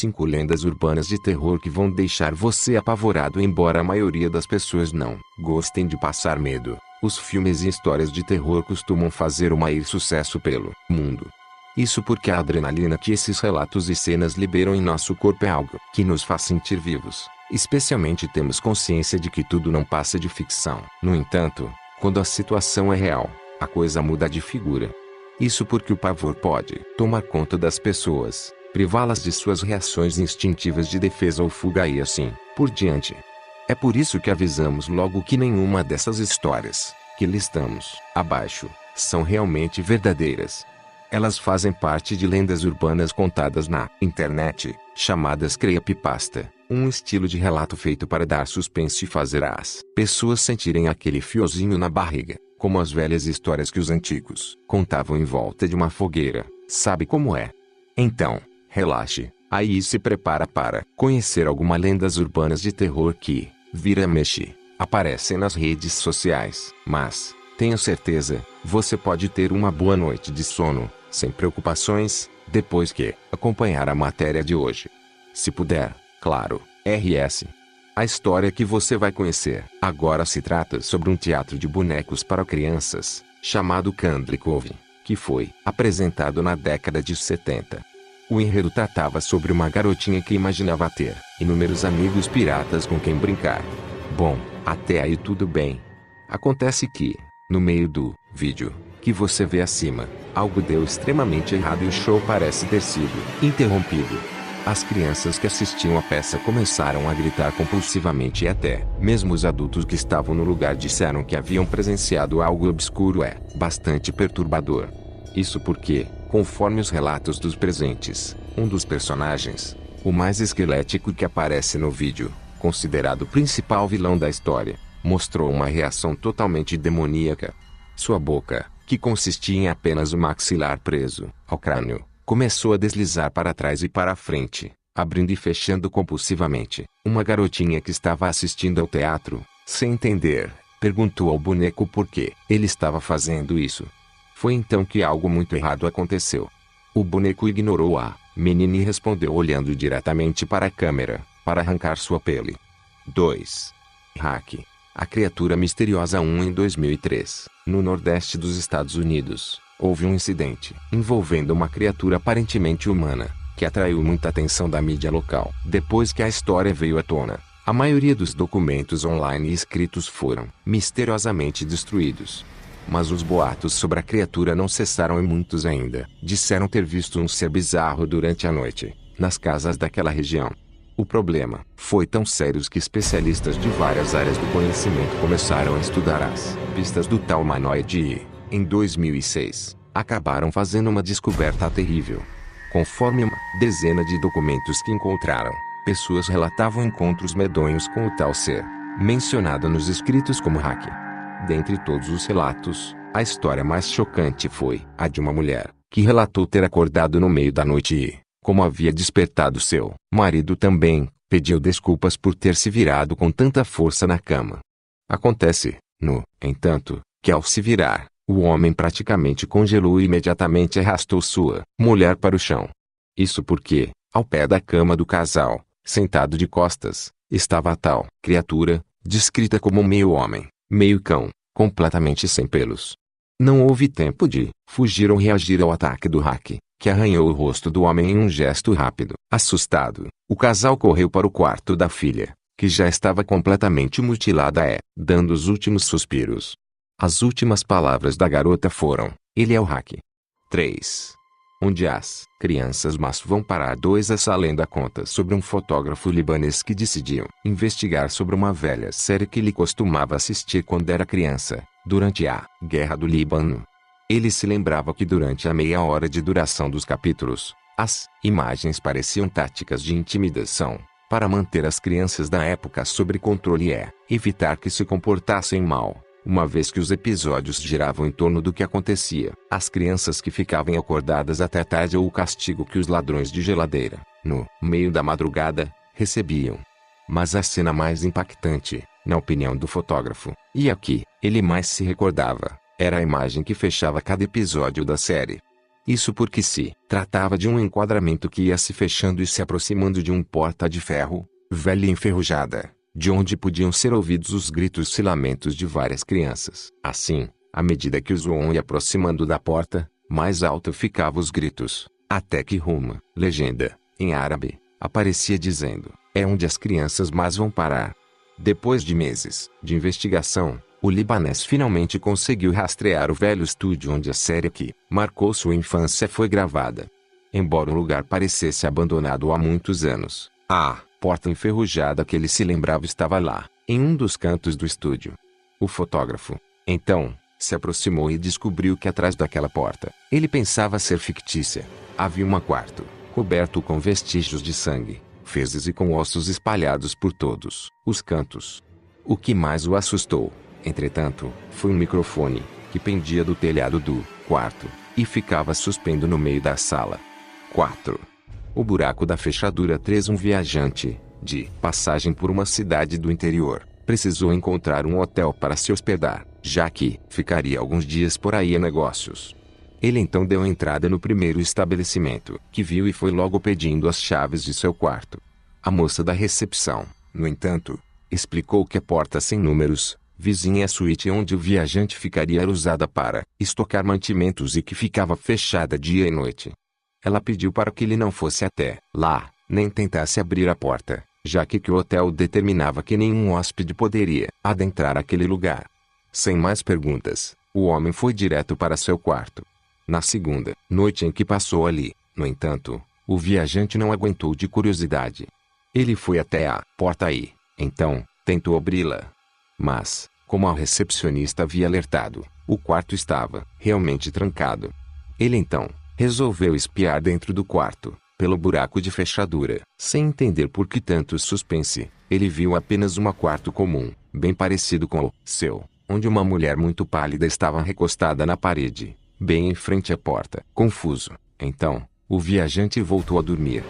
5 lendas urbanas de terror que vão deixar você apavorado, embora a maioria das pessoas não gostem de passar medo. Os filmes e histórias de terror costumam fazer o maior sucesso pelo mundo. Isso porque a adrenalina que esses relatos e cenas liberam em nosso corpo é algo que nos faz sentir vivos. Especialmente temos consciência de que tudo não passa de ficção. No entanto, quando a situação é real, a coisa muda de figura. Isso porque o pavor pode tomar conta das pessoas, privá-las de suas reações instintivas de defesa ou fuga e assim por diante. É por isso que avisamos logo que nenhuma dessas histórias que listamos abaixo são realmente verdadeiras. Elas fazem parte de lendas urbanas contadas na internet, chamadas creepypasta, um estilo de relato feito para dar suspense e fazer as pessoas sentirem aquele fiozinho na barriga, como as velhas histórias que os antigos contavam em volta de uma fogueira. Sabe como é? Então, relaxe, aí e se prepara para conhecer algumas lendas urbanas de terror que, vira mexe, aparecem nas redes sociais. Mas, tenho certeza, você pode ter uma boa noite de sono, sem preocupações, depois que acompanhar a matéria de hoje. Se puder, claro, RS. A história que você vai conhecer agora se trata sobre um teatro de bonecos para crianças, chamado Candy Cove, que foi apresentado na década de 70. O enredo tratava sobre uma garotinha que imaginava ter inúmeros amigos piratas com quem brincar. Bom, até aí tudo bem. Acontece que, no meio do vídeo que você vê acima, algo deu extremamente errado e o show parece ter sido interrompido. As crianças que assistiam à peça começaram a gritar compulsivamente e até mesmo os adultos que estavam no lugar disseram que haviam presenciado algo obscuro. É bastante perturbador. Isso porque, conforme os relatos dos presentes, um dos personagens, o mais esquelético que aparece no vídeo, considerado o principal vilão da história, mostrou uma reação totalmente demoníaca. Sua boca, que consistia em apenas o maxilar preso ao crânio, começou a deslizar para trás e para a frente, abrindo e fechando compulsivamente. Uma garotinha que estava assistindo ao teatro, sem entender, perguntou ao boneco por que ele estava fazendo isso. Foi então que algo muito errado aconteceu. O boneco ignorou a menina e respondeu olhando diretamente para a câmera, para arrancar sua pele. 2. Hack. A criatura misteriosa. Em 2003, no nordeste dos Estados Unidos, houve um incidente envolvendo uma criatura aparentemente humana, que atraiu muita atenção da mídia local. Depois que a história veio à tona, a maioria dos documentos online escritos foram misteriosamente destruídos. Mas os boatos sobre a criatura não cessaram e muitos ainda disseram ter visto um ser bizarro durante a noite, nas casas daquela região. O problema foi tão sério que especialistas de várias áreas do conhecimento começaram a estudar as pistas do tal humanoide e, em 2006, acabaram fazendo uma descoberta terrível. Conforme uma dezena de documentos que encontraram, pessoas relatavam encontros medonhos com o tal ser, mencionado nos escritos como hack. Dentre todos os relatos, a história mais chocante foi a de uma mulher, que relatou ter acordado no meio da noite e, como havia despertado seu marido também, pediu desculpas por ter se virado com tanta força na cama. Acontece, no entanto, que ao se virar, o homem praticamente congelou e imediatamente arrastou sua mulher para o chão. Isso porque, ao pé da cama do casal, sentado de costas, estava a tal criatura, descrita como meio homem, meio cão, completamente sem pelos. Não houve tempo de fugir ou reagir ao ataque do hack, que arranhou o rosto do homem em um gesto rápido. Assustado, o casal correu para o quarto da filha, que já estava completamente mutilada dando os últimos suspiros. As últimas palavras da garota foram: "Ele é o hack." 3. Onde as crianças mas vão parar. 2. Essa lenda conta sobre um fotógrafo libanês que decidiu investigar sobre uma velha série que ele costumava assistir quando era criança, durante a Guerra do Líbano. Ele se lembrava que durante a meia hora de duração dos capítulos, as imagens pareciam táticas de intimidação, para manter as crianças da época sob controle e evitar que se comportassem mal. Uma vez que os episódios giravam em torno do que acontecia, as crianças que ficavam acordadas até tarde ou o castigo que os ladrões de geladeira, no meio da madrugada, recebiam. Mas a cena mais impactante, na opinião do fotógrafo, e a que ele mais se recordava, era a imagem que fechava cada episódio da série. Isso porque se tratava de um enquadramento que ia se fechando e se aproximando de um porta de ferro, velha e enferrujada, de onde podiam ser ouvidos os gritos e lamentos de várias crianças. Assim, à medida que o zoom ia aproximando da porta, mais alto ficavam os gritos, até que Ruma, legenda, em árabe, aparecia dizendo, é onde as crianças mais vão parar. Depois de meses de investigação, o libanês finalmente conseguiu rastrear o velho estúdio onde a série que marcou sua infância foi gravada. Embora o lugar parecesse abandonado há muitos anos, a porta enferrujada que ele se lembrava estava lá, em um dos cantos do estúdio. O fotógrafo, então, se aproximou e descobriu que atrás daquela porta, ele pensava ser fictícia, havia um quarto, coberto com vestígios de sangue, fezes e com ossos espalhados por todos os cantos. O que mais o assustou, entretanto, foi um microfone, que pendia do telhado do quarto, e ficava suspenso no meio da sala. 4. O buraco da fechadura 3. Um viajante, de passagem por uma cidade do interior, precisou encontrar um hotel para se hospedar, já que ficaria alguns dias por aí a negócios. Ele então deu entrada no primeiro estabelecimento que viu e foi logo pedindo as chaves de seu quarto. A moça da recepção, no entanto, explicou que a porta sem números, vizinha à suíte onde o viajante ficaria era usada para estocar mantimentos e que ficava fechada dia e noite. Ela pediu para que ele não fosse até lá, nem tentasse abrir a porta, já que o hotel determinava que nenhum hóspede poderia adentrar aquele lugar. Sem mais perguntas, o homem foi direto para seu quarto. Na segunda noite em que passou ali, no entanto, o viajante não aguentou de curiosidade. Ele foi até a porta e, então, tentou abri-la. Mas, como a recepcionista havia alertado, o quarto estava realmente trancado. Ele então resolveu espiar dentro do quarto, pelo buraco de fechadura. Sem entender por que tanto suspense, ele viu apenas um quarto comum, bem parecido com o seu, onde uma mulher muito pálida estava recostada na parede, bem em frente à porta. Confuso, então, o viajante voltou a dormir.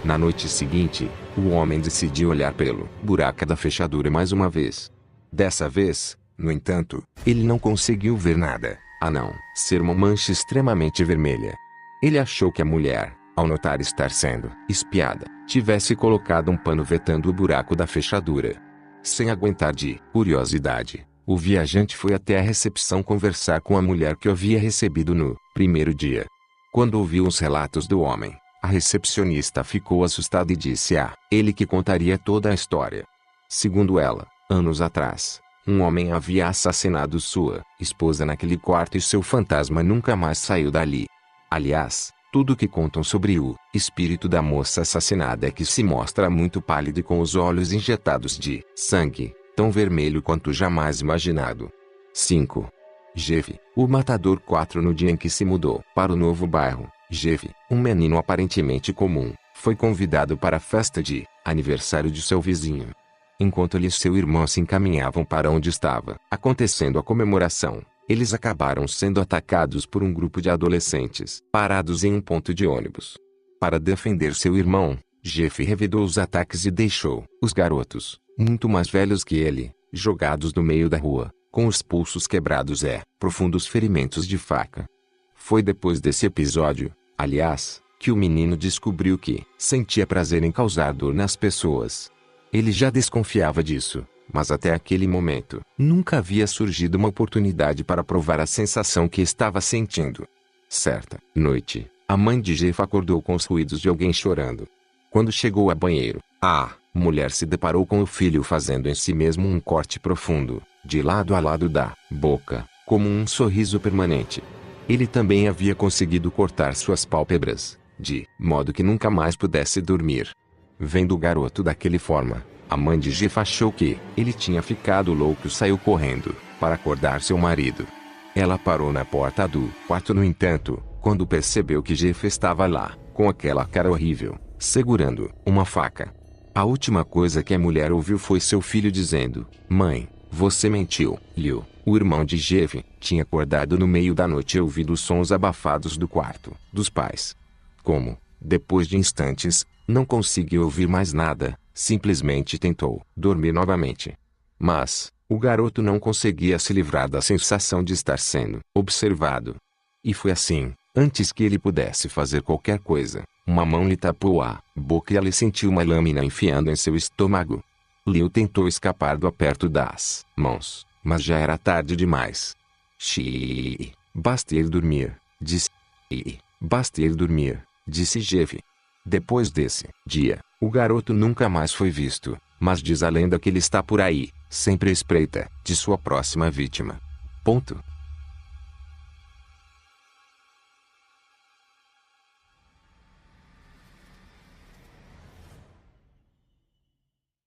Na noite seguinte, o homem decidiu olhar pelo buraco da fechadura mais uma vez. Dessa vez, no entanto, ele não conseguiu ver nada, a não ser uma mancha extremamente vermelha. Ele achou que a mulher, ao notar estar sendo espiada, tivesse colocado um pano vetando o buraco da fechadura. Sem aguentar de curiosidade, o viajante foi até a recepção conversar com a mulher que o havia recebido no primeiro dia. Quando ouviu os relatos do homem, a recepcionista ficou assustada e disse a ele que contaria toda a história. Segundo ela, anos atrás, um homem havia assassinado sua esposa naquele quarto e seu fantasma nunca mais saiu dali. Aliás, tudo que contam sobre o espírito da moça assassinada é que se mostra muito pálido e com os olhos injetados de sangue, tão vermelho quanto jamais imaginado. 5. Jeff, o matador. 4. No dia em que se mudou para o novo bairro, Jeff, um menino aparentemente comum, foi convidado para a festa de aniversário de seu vizinho. Enquanto ele e seu irmão se encaminhavam para onde estava acontecendo a comemoração, eles acabaram sendo atacados por um grupo de adolescentes parados em um ponto de ônibus. Para defender seu irmão, Jeff revidou os ataques e deixou os garotos, muito mais velhos que ele, jogados no meio da rua, com os pulsos quebrados e profundos ferimentos de faca. Foi depois desse episódio, aliás, que o menino descobriu que sentia prazer em causar dor nas pessoas. Ele já desconfiava disso, mas até aquele momento, nunca havia surgido uma oportunidade para provar a sensação que estava sentindo. Certa noite, a mãe de Jeff acordou com os ruídos de alguém chorando. Quando chegou ao banheiro, a mulher se deparou com o filho fazendo em si mesmo um corte profundo, de lado a lado da boca, como um sorriso permanente. Ele também havia conseguido cortar suas pálpebras, de modo que nunca mais pudesse dormir. Vendo o garoto daquela forma, a mãe de Jeff achou que ele tinha ficado louco e saiu correndo para acordar seu marido. Ela parou na porta do quarto, no entanto, quando percebeu que Jeff estava lá, com aquela cara horrível, segurando uma faca. A última coisa que a mulher ouviu foi seu filho dizendo: "Mãe, você mentiu." Liu, o irmão de Jeff, tinha acordado no meio da noite e ouvido os sons abafados do quarto dos pais. Como, depois de instantes, não conseguiu ouvir mais nada, simplesmente tentou dormir novamente. Mas, o garoto não conseguia se livrar da sensação de estar sendo observado. E foi assim Antes que ele pudesse fazer qualquer coisa, uma mão lhe tapou a boca e ele sentiu uma lâmina enfiando em seu estômago. Liu tentou escapar do aperto das mãos, mas já era tarde demais. Xiii, basta ir dormir, disse. Basta ir dormir, disse Jeff. Depois desse dia, o garoto nunca mais foi visto, mas diz a lenda que ele está por aí, sempre à espreita de sua próxima vítima. Ponto.